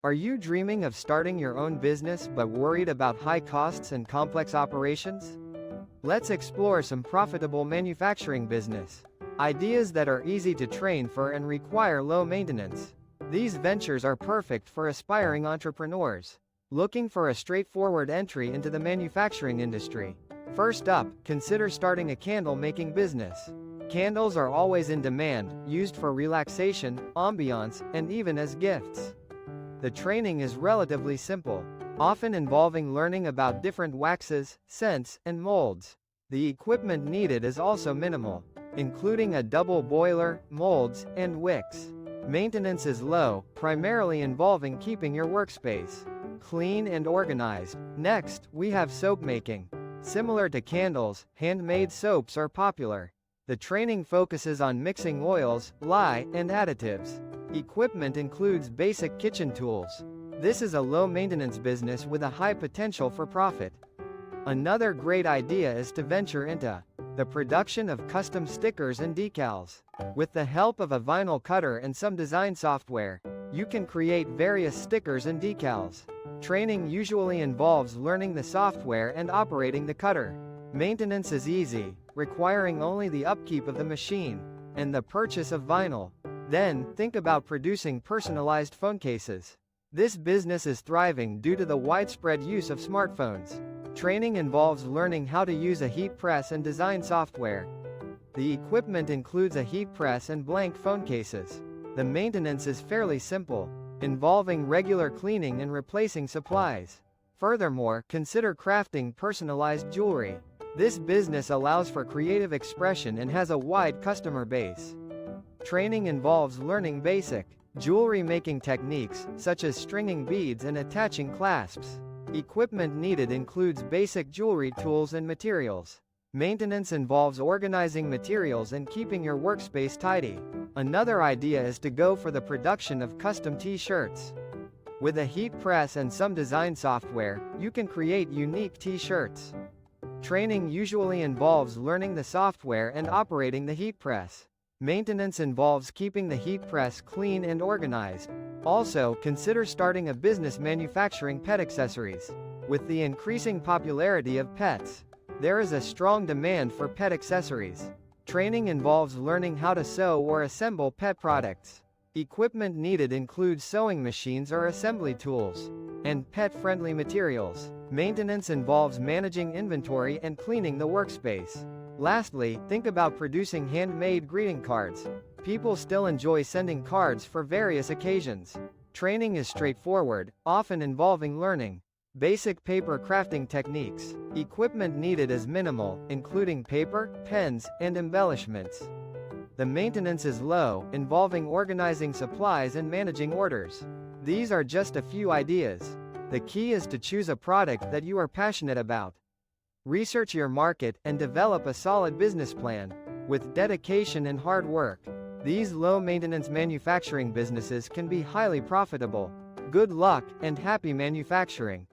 Are you dreaming of starting your own business but worried about high costs and complex operations? Let's explore some profitable manufacturing business ideas that are easy to train for and require low maintenance. These ventures are perfect for aspiring entrepreneurs looking for a straightforward entry into the manufacturing industry. First up, consider starting a candle making business. Candles are always in demand, used for relaxation, ambiance, and even as gifts. The training is relatively simple, often involving learning about different waxes, scents, and molds. The equipment needed is also minimal, including a double boiler, molds, and wicks. Maintenance is low, primarily involving keeping your workspace clean and organized. Next, we have soap making. Similar to candles, handmade soaps are popular. The training focuses on mixing oils, lye, and additives. Equipment includes basic kitchen tools. This is a low-maintenance business with a high potential for profit. Another great idea is to venture into the production of custom stickers and decals. With the help of a vinyl cutter and some design software, you can create various stickers and decals. Training usually involves learning the software and operating the cutter. Maintenance is easy, requiring only the upkeep of the machine and the purchase of vinyl. Then, think about producing personalized phone cases. This business is thriving due to the widespread use of smartphones. Training involves learning how to use a heat press and design software. The equipment includes a heat press and blank phone cases. The maintenance is fairly simple, involving regular cleaning and replacing supplies. Furthermore, consider crafting personalized jewelry. This business allows for creative expression and has a wide customer base. Training involves learning basic jewelry making techniques, such as stringing beads and attaching clasps. Equipment needed includes basic jewelry tools and materials. Maintenance involves organizing materials and keeping your workspace tidy. Another idea is to go for the production of custom t-shirts. With a heat press and some design software, you can create unique t-shirts. Training usually involves learning the software and operating the heat press. Maintenance involves keeping the heat press clean and organized. Also, consider starting a business manufacturing pet accessories. With the increasing popularity of pets, there is a strong demand for pet accessories. Training involves learning how to sew or assemble pet products. Equipment needed includes sewing machines or assembly tools, and pet-friendly materials. Maintenance involves managing inventory and cleaning the workspace. Lastly, think about producing handmade greeting cards. People still enjoy sending cards for various occasions. Training is straightforward, often involving learning basic paper crafting techniques. Equipment needed is minimal, including paper, pens, and embellishments. The maintenance is low, involving organizing supplies and managing orders. These are just a few ideas. The key is to choose a product that you are passionate about. Research your market and develop a solid business plan. With dedication and hard work, these low-maintenance manufacturing businesses can be highly profitable. Good luck, and happy manufacturing!